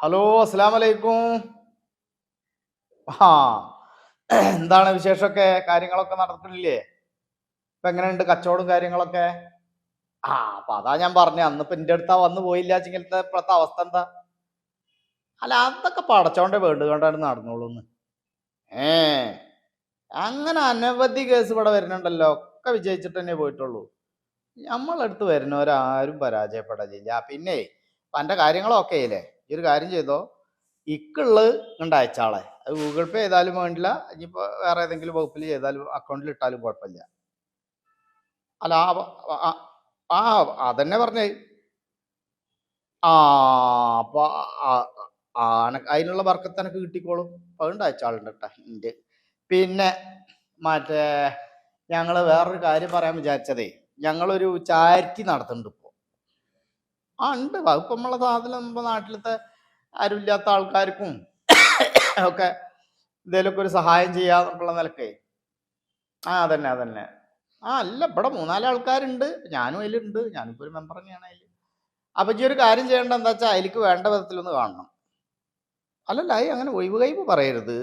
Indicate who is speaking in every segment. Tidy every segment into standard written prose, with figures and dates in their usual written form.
Speaker 1: Hello, അസ്സലാമു അലൈക്കും. ആ എന്താണ് വിശേഷമൊക്കെ? കാര്യങ്ങളൊക്കെ നടക്കുന്നില്ലേ? ഇപ്പൊ എങ്ങനെയുണ്ട് കച്ചവടവും കാര്യങ്ങളൊക്കെ? അപ്പൊ അതാ ഞാൻ പറഞ്ഞ അന്നിപ്പോ എന്റെ അടുത്താ വന്നു പോയില്ല ചിങ്ങലത്തെ ഇപ്പോഴത്തെ അവസ്ഥ എന്താ? അല്ല, അതൊക്കെ പടച്ചോന്റെ വേണ്ട കൊണ്ടാണ് നടന്നോളൂന്ന്. ഏ അങ്ങനെ അനവധി കേസ് ഇവിടെ വരുന്നുണ്ടല്ലോ, ഒക്കെ വിജയിച്ചിട്ട് തന്നെ പോയിട്ടുള്ളൂ. നമ്മളടുത്ത് വരുന്നവരാരും പരാജയപ്പെടലില്ല. പിന്നെ എന്റെ കാര്യങ്ങളൊക്കെ ഇല്ലേ, ഈ ഒരു കാര്യം ചെയ്തോ, ഇക്കുള്ളത് കണ്ട് അയച്ചാളെ, അത് ഗൂഗിൾ പേ ചെയ്താലും വേണ്ടില്ല, ഇനിയിപ്പോ വേറെ ഏതെങ്കിലും വകുപ്പിൽ ചെയ്താലും അക്കൗണ്ടിൽ ഇട്ടാലും കുഴപ്പമില്ല. അല്ല ആ ആ അതന്നെ പറഞ്ഞേ. ആ അപ്പൊ അതിനുള്ള ബർക്കത്ത് എനിക്ക് കിട്ടിക്കോളും. അപ്പൊ അതുകൊണ്ട് അയച്ചാളുണ്ട് കേട്ടാ ഇന്റെ. പിന്നെ മറ്റേ ഞങ്ങള് വേറൊരു കാര്യം പറയാൻ വിചാരിച്ചതേ, ഞങ്ങളൊരു ചാരിറ്റി നടത്തുന്നുണ്ട് ഇപ്പൊ. ഉണ്ട്. അതിപ്പോ നമ്മളെ സാധനം നമ്മുടെ നാട്ടിലത്തെ ആരുമില്ലാത്ത ആൾക്കാർക്കും ഒക്കെ എന്തേലൊക്കെ ഒരു സഹായം ചെയ്യാന്നുള്ള നിലക്കേ. അതന്നെ അതന്നെ. അല്ല, ഇവിടെ മൂന്നാല് ആൾക്കാരുണ്ട്, ഞാനും അതിലുണ്ട്, ഞാനിപ്പോ ഒരു മെമ്പർ തന്നെയാണ് അതിൽ. അപ്പൊ ഈ ഒരു കാര്യം ചെയ്യേണ്ട എന്താ വെച്ചാൽ അതിലേക്ക് വേണ്ട വിധത്തിലൊന്ന് കാണണം. അല്ലല്ല, അങ്ങനെ ഒഴിവ് കഴിവ് പറയരുത്.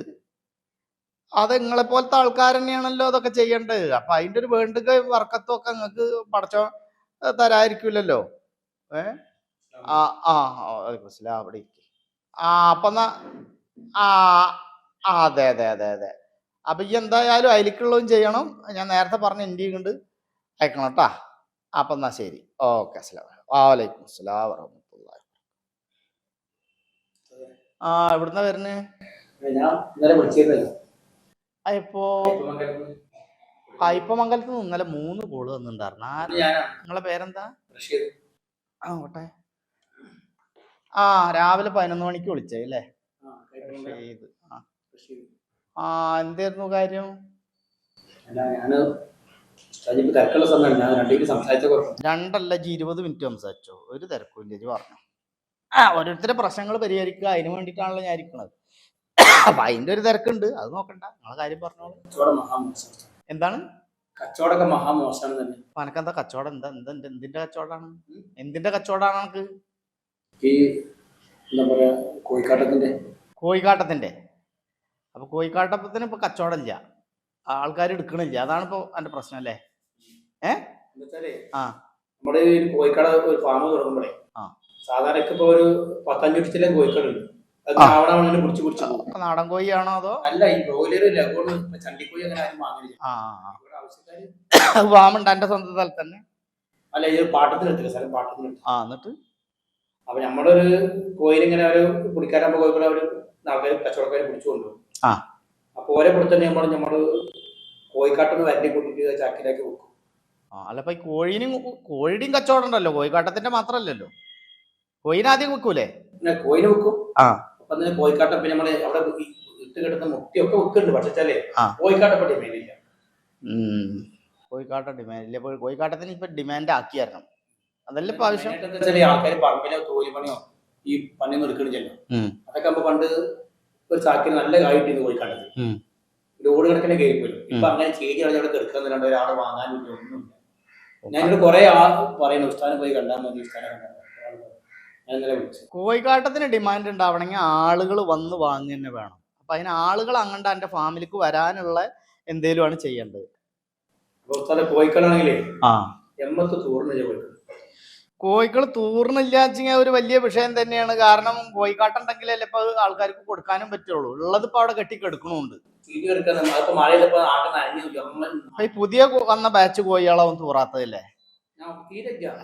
Speaker 1: അത് നിങ്ങളെ പോലത്തെ ആൾക്കാർ തന്നെയാണല്ലോ അതൊക്കെ ചെയ്യേണ്ടത്. അപ്പൊ അതിന്റെ ഒരു വേണ്ടുക വർക്കത്തും ഒക്കെ നിങ്ങൾക്ക് പടച്ചോ തരാതിരിക്കില്ലല്ലോ. ഏ ആ ആ അവിടെ ഇരിക്കും. അപ്പൊ എന്നാ ആ അതെ അതെ അതെ അതെ. അപ്പൊ ഈ എന്തായാലും അതിലേക്കുള്ളതും ചെയ്യണം. ഞാൻ നേരത്തെ പറഞ്ഞ ഇന്ത്യ കൊണ്ട് അയക്കണം കേട്ടാ. അപ്പൊ എന്നാ ശരി, ഓക്കെ. വാലൈക്കും അസ്സലാം വറഹ്മത്തുള്ളാഹി. എവിടുന്ന വരുന്നേ?
Speaker 2: ഞാൻ ഇന്നലെ വിളിച്ചിരുന്നല്ലോ.
Speaker 1: ഇപ്പോ കയ്പമംഗലത്ത് നിന്ന് ഇന്നലെ 3 കോള് വന്നിട്ടുണ്ടായിരുന്നു. നിങ്ങളെ പേരെന്താ? ഓട്ടെ. രാവിലെ 11 മണിക്ക് വിളിച്ചേ അല്ലേ? എന്തായിരുന്നു കാര്യം? രണ്ടല്ല 20 മിനിറ്റ് സംസാരിച്ചോ, ഒരു തിരക്കും ഇല്ല. പറഞ്ഞു ഓരോരുത്തരുടെ പ്രശ്നങ്ങൾ പരിഹരിക്കുക, അതിന് വേണ്ടിയിട്ടാണല്ലോ ഞാൻ ഇരിക്കുന്നത്. അപ്പൊ അതിന്റെ ഒരു തിരക്കുണ്ട്, അത് നോക്കണ്ട, നിങ്ങളെ കാര്യം പറഞ്ഞോളൂ. എന്താണ്
Speaker 2: കച്ചവടമൊക്കെ മഹാമോശം തന്നെ.
Speaker 1: അപ്പൊ എനക്കെന്താ കച്ചവടം? എന്തിന്റെ കച്ചവടമാണ്? എന്തിന്റെ കച്ചവടമാണ് എനക്ക്?
Speaker 2: ഈ എന്താ പറയാ, കോഴിക്കാട്ടത്തിന്റെ.
Speaker 1: അപ്പൊ കോഴിക്കാട്ടത്തിന് ഇപ്പൊ കച്ചവടം ഇല്ല, ആൾക്കാർ എടുക്കണില്ല, അതാണ് ഇപ്പൊ എന്റെ പ്രശ്നം അല്ലേ?
Speaker 2: നമ്മുടെ ഈ കോഴിക്കട ഒരു ഫാം തുടങ്ങുമ്പോഴേ സാധാരണ ഇപ്പൊ ഒരു 15 ചില കോഴിക്കടുണ്ട്.
Speaker 1: നാടൻ കോഴിയാണോ അതോ?
Speaker 2: അല്ല, ഈ ബ്രോയിലർ ചണ്ടിക്കോഴി അങ്ങനെ ആരും വാങ്ങില്ല.
Speaker 1: ഫാമുണ്ട് എന്റെ സ്വന്തം സ്ഥലത്ത് തന്നെ.
Speaker 2: അല്ല, ഈ പാട്ടത്തിനെടുത്തില്ല, സ്ഥലം പാട്ടത്തിന്.
Speaker 1: എന്നിട്ട്
Speaker 2: അപ്പൊ നമ്മളൊരു കോയിലിങ്ങനെ ഒരു കുടിക്കാരാകുമ്പോ കോഴികളെ അവര് ആൾക്കാർ കച്ചവടക്കാരെ പിടിച്ചു കൊണ്ടുപോകും. അപ്പൊ ഓരോ കൂടെ തന്നെ നമ്മള് കോഴിക്കാട്ടിന്ന് വരണ്ടി കൂട്ടിട്ട് ചാക്കിലാക്കി വെക്കും.
Speaker 1: അല്ല, ഇപ്പൊ കോഴിയുടെയും കച്ചവടം ഉണ്ടല്ലോ, കോഴിക്കാട്ടത്തിന്റെ മാത്രല്ലല്ലോ. കോയിനെ ആദ്യം വെക്കൂലേ?
Speaker 2: കോയിന് വെക്കും. അപ്പൊ കോഴിക്കാട്ട പിന്നെ നമ്മള് അവിടെ ഇട്ട് കിട്ടുന്ന മുട്ടിയൊക്കെ വെക്കുന്നുണ്ട്. പക്ഷേ കോഴിക്കാട്ടപ്പ ഡിമാൻഡ് ഇല്ല.
Speaker 1: കോഴിക്കാട്ട ഡിമാൻഡ് ഇല്ല. കോഴിക്കാട്ടത്തിന് ഇപ്പൊ ഡിമാൻഡ് ആക്കിയായിരുന്നു, അതല്ല ഇപ്പൊ ആവശ്യം.
Speaker 2: ആൾക്കാർ പറമ്പിലോ തോലിപ്പണിയോ ഈ പണിയൊന്നും എടുക്കണില്ലല്ലോ. അതൊക്കെ ആകുമ്പോ പണ്ട് ഒരു ചാക്കിന് നല്ല കായിട്ട് കോഴിക്കാട്ടത് ലോഡ് കണക്കിനെ കയറിപ്പോലും. ഇപ്പൊ അങ്ങനെ ചേച്ചി അവിടെ കിടക്കുന്നുണ്ട്, ഒരാൾ വാങ്ങാനില്ല, ഒന്നുമില്ല. ഞാനിവിടെ കുറെ പറയുന്നു, ഉസ്താനെ പോയി കണ്ടാൽ മതി, ഉസ്താനെ കണ്ടാൽ മതി.
Speaker 1: കോഴിക്കാട്ടത്തിന് ഡിമാൻഡ് ഉണ്ടാവണമെങ്കിൽ ആളുകൾ വന്ന് വാങ്ങി തന്നെ വേണം. അപ്പൊ അതിന് ആളുകൾ അങ്ങോട്ട് എന്റെ ഫാമിലിക്ക് വരാനുള്ള എന്തേലും ആണ് ചെയ്യേണ്ടത്.
Speaker 2: കോഴിക്കളാണെങ്കിലേ
Speaker 1: കോഴികൾ തൂർന്നില്ല വെച്ചാൽ ഒരു വലിയ വിഷയം തന്നെയാണ്. കാരണം കോഴിക്കാട്ടുണ്ടെങ്കിലല്ലേ ഇപ്പൊ ആൾക്കാർക്ക് കൊടുക്കാനും പറ്റുള്ളൂ. ഉള്ളത് ഇപ്പൊ അവിടെ കെട്ടിക്കെടുക്കണുണ്ട്. ഈ പുതിയ വന്ന ബാച്ച് കോഴികളാവും തൂറാത്തതല്ലേ?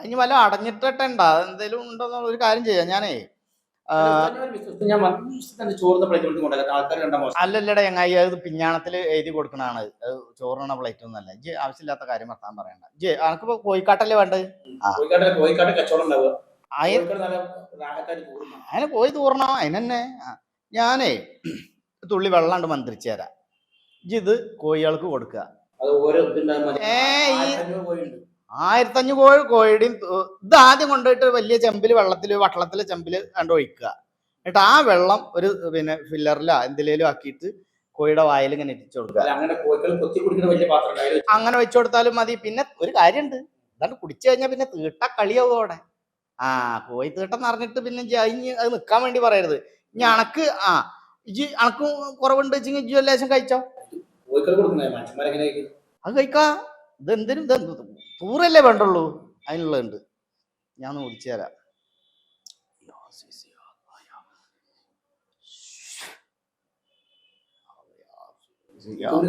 Speaker 1: ഇനി വല്ല അടഞ്ഞിട്ടുണ്ടാ എന്തേലും ഉണ്ടോന്ന് ഒരു കാര്യം ചെയ്യാം. ഞാനേ അല്ലല്ലടാ ചങ്ങായി, അത് പിഞ്ഞാണത്തില് എഴുതി കൊടുക്കണാണ്. ചോറിന പ്ലേറ്റ് ഒന്നല്ല. ഇജ്ജ് ആവശ്യമില്ലാത്ത കാര്യം വർത്താൻ പറയണ്ട. ഇജ്ജ് അനക്കിപ്പോ കോഴിക്കാട്ടല്ലേ വേണ്ടത്? അതിന് കോഴി തൂറണോ? അതിനെന്നെ ഞാനേ തുള്ളി വെള്ളാണ്ട് മന്ത്രിച്ചു തരാം. ഇജ്ജ് ഇത് കോഴികൾക്ക് കൊടുക്കുക. 1500 കോഴിയുടെയും ഇത് ആദ്യം കൊണ്ടുപോയിട്ട് വലിയ ചെമ്പില് വട്ടളത്തിലെ ചെമ്പില് ഒഴിക്കുക. എന്നിട്ട് ആ വെള്ളം ഒരു ഫില്ലറിലോ എന്തിലേലും ആക്കിയിട്ട് കോഴിയുടെ വായിൽ ഇങ്ങനെ ഇട്ടിച്ചു കൊടുക്കുക. അങ്ങനെ വെച്ചു കൊടുത്താലും മതി. പിന്നെ ഒരു കാര്യമുണ്ട്, അതാണ്ട് കുടിച്ചു കഴിഞ്ഞാൽ പിന്നെ തീട്ട കളിയാവും അവിടെ. ആ കോഴിത്തീട്ടം അറിഞ്ഞിട്ട് പിന്നെ ഇജ്ജ് അത് നിക്കാൻ വേണ്ടി പറയരുത്. ഇനി അണക്ക് ഇജ്ജ് അണക്കും കുറവുണ്ട് വെച്ചെങ്കിൽ ഇജ്ജ് ലേശം കഴിച്ചോ.
Speaker 2: കോഴിക്കറി കൊടുക്കുന്നേ മനുഷ്യന്മാരെങ്ങനെ കഴിക്കും?
Speaker 1: അത് കഴിക്കാ. ഇത് എന്തിനും തൂറല്ലേ വേണ്ടുള്ളൂ, അതിനുള്ളതുണ്ട്. ഞാൻ ഒന്ന് വിളിച്ചു തരാം.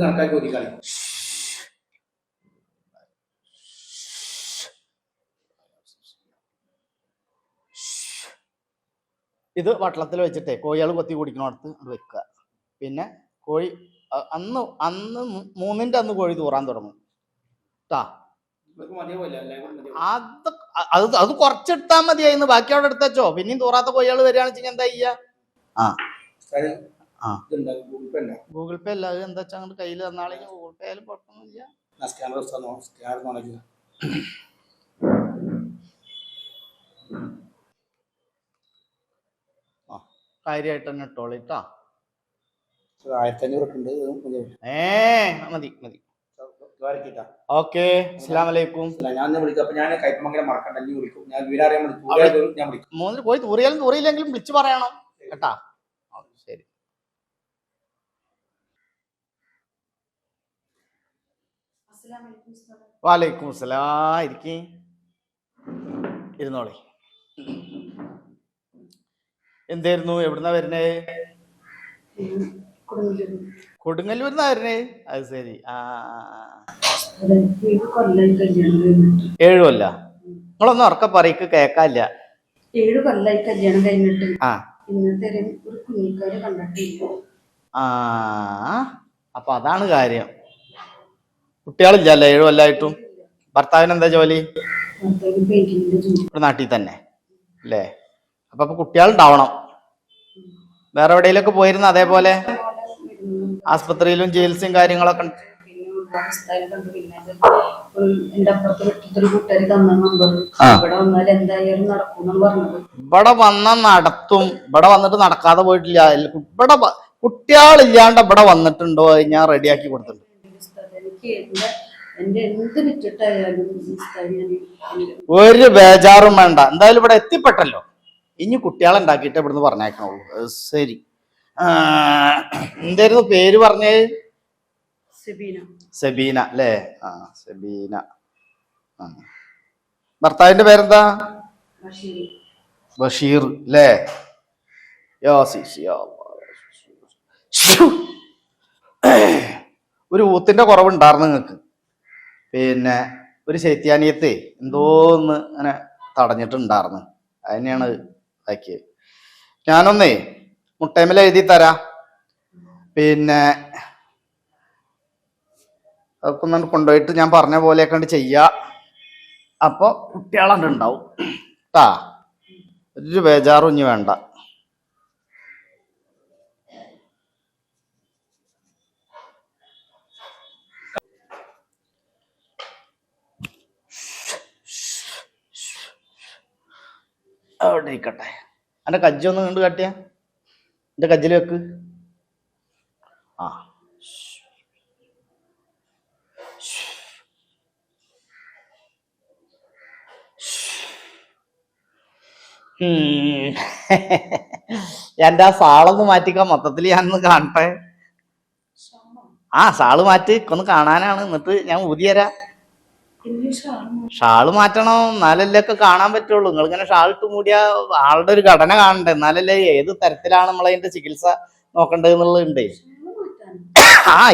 Speaker 2: കണക്കാക്കി ഒതുക്കാളി.
Speaker 1: ഇത് വട്ടളത്തിൽ വെച്ചിട്ടേ കോഴികൾ കൊത്തി കുടിക്കണോടത്ത് അത് വെക്കുക. പിന്നെ കോഴി അന്ന് 3-ന്റെ അന്ന് കോഴി തൂറാൻ തുടങ്ങും കേട്ടാ. അത് കുറച്ചിട്ടാ മതിയായിരുന്നു, ബാക്കി അവിടെ എടുത്തോ. പിന്നെയും തൂറാത്ത കോഴികൾ വരികയാണെന്ന് വെച്ചാൽ എന്താ ചെയ്യാ? ഗൂഗിൾ പേ അല്ല, അത് എന്താ വെച്ചാൽ അങ്ങോട്ട് കയ്യിൽ തന്നാളെ. ഗൂഗിൾ പേ ആയാലും കുഴപ്പമൊന്നുമില്ല. കാര്യമായിട്ട് തന്നെ ഇട്ടോളിട്ടാ.
Speaker 2: 1500
Speaker 1: മതി മതി. ഓക്കെ, അസ്സലാമു അലൈക്കും.
Speaker 2: ഞാൻ വിളിക്കാം. അപ്പൊ ഞാൻ കൈപ്പമംഗലം മറക്കണ്ട, നീ വിളിക്കും. ഞാൻ ഞാൻ വിളിക്കും.
Speaker 1: 3 പോയി തൂറിയാലും തൂറിയില്ലെങ്കിലും വിളിച്ചു പറയണം കേട്ടാ. ശരി. വാലൈക്കും അസ്സലാം. ഇരിക്കി, ഇരുന്നോളി. എന്തായിരുന്നു, എവിടുന്നാ വരുന്നേ? കൊടുങ്ങല്ലൂരിന്നാ വരുന്നേ? അത് ശരി. 7 കൊല്ല? നിങ്ങളൊന്നും ഉറക്കെ പറയ്ക്ക് കേക്കാല്ല.
Speaker 3: 7 കൊല്ലായി കല്യാണം കഴിഞ്ഞിട്ട്. ഇന്നത്തെ ഒരു കുഞ്ഞിക്കാരെ കണ്ടിട്ടില്ല.
Speaker 1: അപ്പൊ അതാണ് കാര്യം. കുട്ടികളില്ലല്ലേ 7 കൊല്ലായിട്ടും? ഭർത്താവിന് എന്താ ജോലി? നാട്ടിൽ തന്നെ അല്ലേ? അപ്പൊ കുട്ടികളുണ്ടാവണം. വേറെ എവിടെയെങ്കിലൊക്കെ പോയിരുന്ന അതേപോലെ ആസ്പത്രിയിലും ചികിത്സയും കാര്യങ്ങളൊക്കെ? ഇവിടെ വന്ന നടത്തും. ഇവിടെ വന്നിട്ട് നടക്കാതെ പോയിട്ടില്ല. ഇവിടെ കുട്ടികളില്ലാണ്ട് ഇവിടെ വന്നിട്ടുണ്ടോ ഞാൻ റെഡിയാക്കി കൊടുത്തിട്ടുണ്ട്. ഒരു ബേജാറും വേണ്ട, എന്തായാലും ഇവിടെ എത്തിപ്പെട്ടല്ലോ. ഇനി കുട്ടികളെ ഉണ്ടാക്കിയിട്ട് ഇവിടുന്ന് പറഞ്ഞേക്കണുള്ളൂ. ശരി. എന്തായിരുന്നു പേര് പറഞ്ഞത്? സെബീന അല്ലേ? സെബീന. ഭർത്താവിന്റെ പേരെന്താ? ബഷീർ അല്ലേ? ഒരു ഊത്തിന്റെ കുറവുണ്ടായിരുന്നു നിങ്ങക്ക്. പിന്നെ ഒരു ശൈത്യാനിയത്തെ എന്തോന്ന് അങ്ങനെ തടഞ്ഞിട്ടുണ്ടായിരുന്നു. അതിനെയാണ് ഇതാക്കിയത്. ഞാനൊന്നേ മുട്ടേമല എഴുതി തരാം. പിന്നെ അതൊക്കെ ഒന്ന് കൊണ്ടുപോയിട്ട് ഞാൻ പറഞ്ഞ പോലെയൊക്കെ ചെയ്യാ. അപ്പൊ കുട്ടികളണ്ട് ഉണ്ടാവും കേട്ടാ. ഒരു ബേജാറും ഇനി വേണ്ട. അവിടെ ഇരിക്കട്ടെ. എൻ്റെ കജ്ജൊന്ന് കണ്ട് കാട്ടിയ, എൻ്റെ കജ്ജിൽ വെക്ക്. എൻ്റെ ആ സാളൊന്ന് മാറ്റിക്കാൻ മൊത്തത്തിൽ ഞാനൊന്ന് കാണട്ടെ. സാള് മാറ്റി ഒന്ന് കാണാനാണ്. എന്നിട്ട് ഞാൻ ഊതിയരാ. ഷാള് മാറ്റണം, എന്നാലല്ലേ ഒക്കെ കാണാൻ പറ്റുള്ളൂ. നിങ്ങൾ ഇങ്ങനെ ഷാളിട്ട് മൂടിയ ആളുടെ ഒരു ഘടന കാണണ്ടേ, എന്നാലല്ലേ ഏത് തരത്തിലാണ് നമ്മളതിന്റെ ചികിത്സ നോക്കേണ്ടത് എന്നുള്ളതുണ്ട്.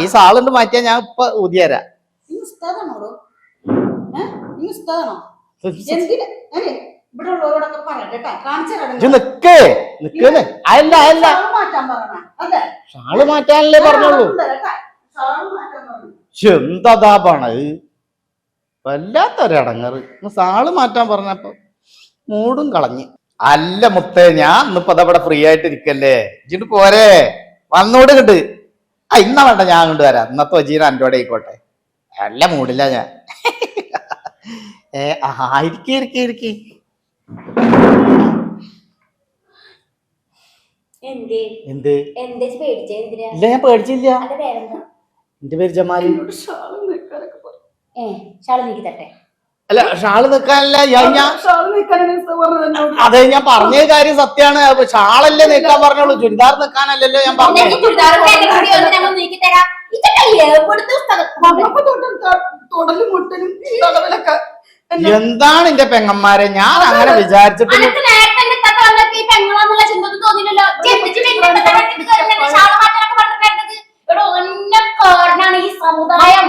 Speaker 1: ഈ സാളുണ്ട് മാറ്റിയാ ഞാൻ ഇപ്പൊ ഊതിയരാ. ഷാള് മാറ്റാനല്ലേ പറഞ്ഞോളൂ. എന്താ പണത്, വല്ലാത്തൊരടങ്ങറ്. സാള് മാറ്റാൻ പറഞ്ഞപ്പോ മൂടും കളഞ്ഞ്. അല്ല മുത്തേ, ഞാൻ ഇന്നിപ്പോ അതവിടെ ഫ്രീ ആയിട്ട് ഇരിക്കല്ലേ, ഇജിട്ട് പോരെ, വന്നോട് കിട്ട്. ഇന്ന വേണ്ട, ഞാൻ കൊണ്ട് വരാം. ഇന്നത്തെ വജീന അൻ്റോടെ ആയിക്കോട്ടെ. നല്ല മൂടില്ല ഞാൻ. ഇരിക്കി. എന്ത്? ഇല്ല, ഞാൻ പേടിച്ചില്ല. എന്റെ പേര് ജമാല്. അല്ല ഷാള് നിക്കാനല്ല ഞാൻ
Speaker 3: ഷാള് നിൽക്കാനാണ് ഉസ്താദ് പറഞ്ഞത് എന്നോട്.
Speaker 1: അതെ ഞാൻ പറഞ്ഞ കാര്യം സത്യാണ്. അപ്പൊ ഷാളല്ലേ നിൽക്കാൻ പറഞ്ഞോളൂ, ചുരിദാർ നിൽക്കാനല്ലല്ലോ ഞാൻ പറഞ്ഞത്.
Speaker 3: വന്നപ്പോ തൊടലും മുട്ടലും തടവലൊക്കെ
Speaker 1: എന്താണ് എന്റെ പെങ്ങന്മാരെ, ഞാൻ അങ്ങനെ വിചാരിച്ചിട്ടില്ല.
Speaker 4: ഈ സമുദായം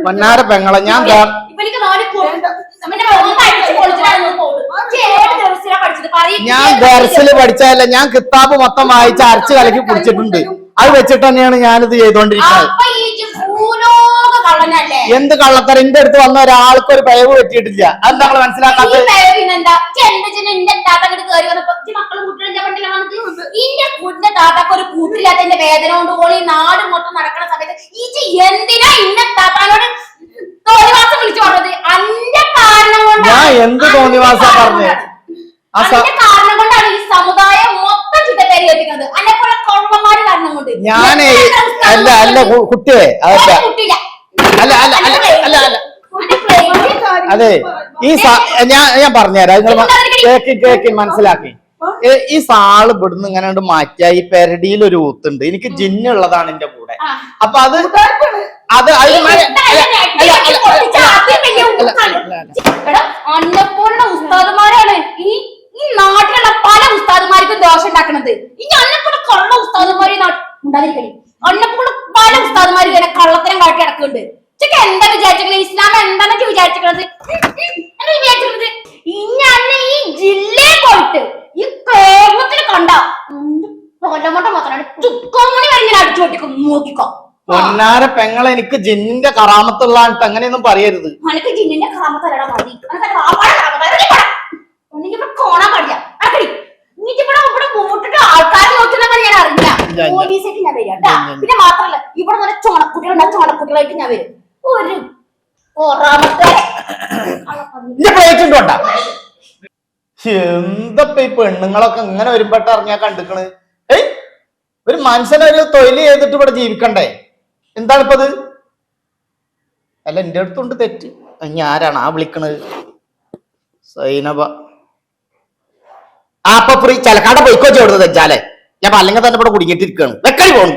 Speaker 1: പൊന്നാര പെങ്ങളെ ഞാൻ ദർസില് പഠിച്ചതല്ല, ഞാൻ കിതാബ് മൊത്തം വായിച്ച് അരച്ച് കലക്കി കുടിച്ചിട്ടുണ്ട്. അത് വെച്ചിട്ട് തന്നെയാണ് ഞാനിത് ചെയ്തോണ്ടിരിക്കുന്നത്. എന്ത് കള്ളത്തരം, എന്റെ അടുത്ത് വന്ന ഒരാൾക്ക് ഒരു പിഴവ് പറ്റിയിട്ടില്ല. അത് നമ്മൾ മനസ്സിലാക്കാത്തത്.
Speaker 4: ഒരു കൂട്ടില്ലാത്തതിന്റെ വേദന കൊണ്ട് പോയി നാട് മൊത്തം നടക്കുന്ന സമയത്ത് ഈ എന്തിനാ ഇന്ന താത്താനോട് തോന്നിവാസം വിളിച്ചു പറഞ്ഞത്? അന്റെ കാരണം കൊണ്ട്
Speaker 1: ഞാൻ എന്ത് തോന്നിവാസാ പറഞ്ഞത്?
Speaker 4: കാരണം കൊണ്ടാണ് ഈ സമുദായം മൊത്തം ചിത്തപ്പേര് കേൾപ്പിക്കുന്നത്. അന്നെപ്പോലെ കൊള്ളമാര് കാരണം കൊണ്ട്.
Speaker 1: ഞാനേ അല്ല കുട്ടിയെ അതല്ല
Speaker 4: കുട്ടിയില്ല.
Speaker 1: അതെ ഈ ഞാൻ പറഞ്ഞുതരാം, നിങ്ങൾ കേക്കി മനസ്സിലാക്കി. ഈ സാള് ഇവിടുന്ന് ഇങ്ങനെ മാറ്റിയ ഈ പെരടിയിൽ ഒരു ഊത്തുണ്ട്. എനിക്ക് ജിന്നുള്ളതാണ് എന്റെ കൂടെ. അപ്പൊ അത്
Speaker 4: അന്നെപ്പോലുള്ള ഉസ്താദുമാരാണ് ഈ നാട്ടിലുള്ള പല ഉസ്താദുമാർക്കും ദോഷം ഉണ്ടാക്കുന്നത്. ഇനി അന്നെപ്പോലെ കൊള്ള ഉസ്താദുമാരെ ഉണ്ടാതിരിക്കണേ. അന്നെപ്പോലുള്ള പല ഉസ്താദുമാരും ഇങ്ങനെ കള്ളത്തരം കാട്ടി നടക്കുന്നുണ്ട്. ഇതൊക്കെ എന്താ വിചാരിച്ചത്? ഇസ്ലാം എന്താന്നൊക്കെ വിചാരിച്ചിട്ടുള്ളത്? വിചാരിച്ചിട്ടുള്ളത് ഇനി അന്ന് ഈ ജില്ലയിൽ പോയിട്ട് ഈ കേരളത്തിൽ കണ്ട കൊല്ലമോട്ട മാത്രമാണ് ചുക്കോമണി വരെ ഞാൻ അടിച്ചു പൊട്ടിക്കും. നോക്കിക്കോ
Speaker 1: പൊന്നാര പെങ്ങളെ, എനിക്ക് ജിന്നിന്റെ കറാമത്തുള്ള അങ്ങനെയൊന്നും പറയരുത്.
Speaker 4: എനിക്ക് ജിന്നിന്റെ കറാമത്തല്ലടാ മതി. കോണാൻ പാടില്ല. ഇവിടെ മൂട്ടിട്ട് ആൾക്കാരെ നോക്കുന്നൊക്കെ ഞാൻ അറിയില്ല. പോലീസേക്ക് ഞാൻ വരിക കേട്ടാ. പിന്നെ മാത്രല്ല ഇവിടെ നല്ല ചോണക്കുട്ടികളുണ്ടാ, ചോണക്കുട്ടികളായിട്ട് ഞാൻ വരും. ഒരു
Speaker 1: എന്തപ്പ ഈ പെണ്ണുങ്ങളൊക്കെ ഇങ്ങനെ വരുമ്പോട്ട് ഇറങ്ങിയാ കണ്ടിക്കണ്? ഒരു മനുഷ്യനൊരു തൊഴിൽ ചെയ്തിട്ട് ഇവിടെ ജീവിക്കണ്ടേ? എന്താണിപ്പത്? അല്ല എന്റെ അടുത്തുണ്ട് തെറ്റ്. ഇനി ആരാണ് ആ വിളിക്കണത്? സൈനബ. അപ്പൊ ഫ്രീ ചലക്കാട് പോയിക്കോ ചേർന്നത് വെച്ചാലേ ഞാൻ അല്ലെങ്കിൽ തന്നെ ഇവിടെ കുടുങ്ങിയിട്ടിരിക്കുകയാണ്. വെക്കടി പോണു.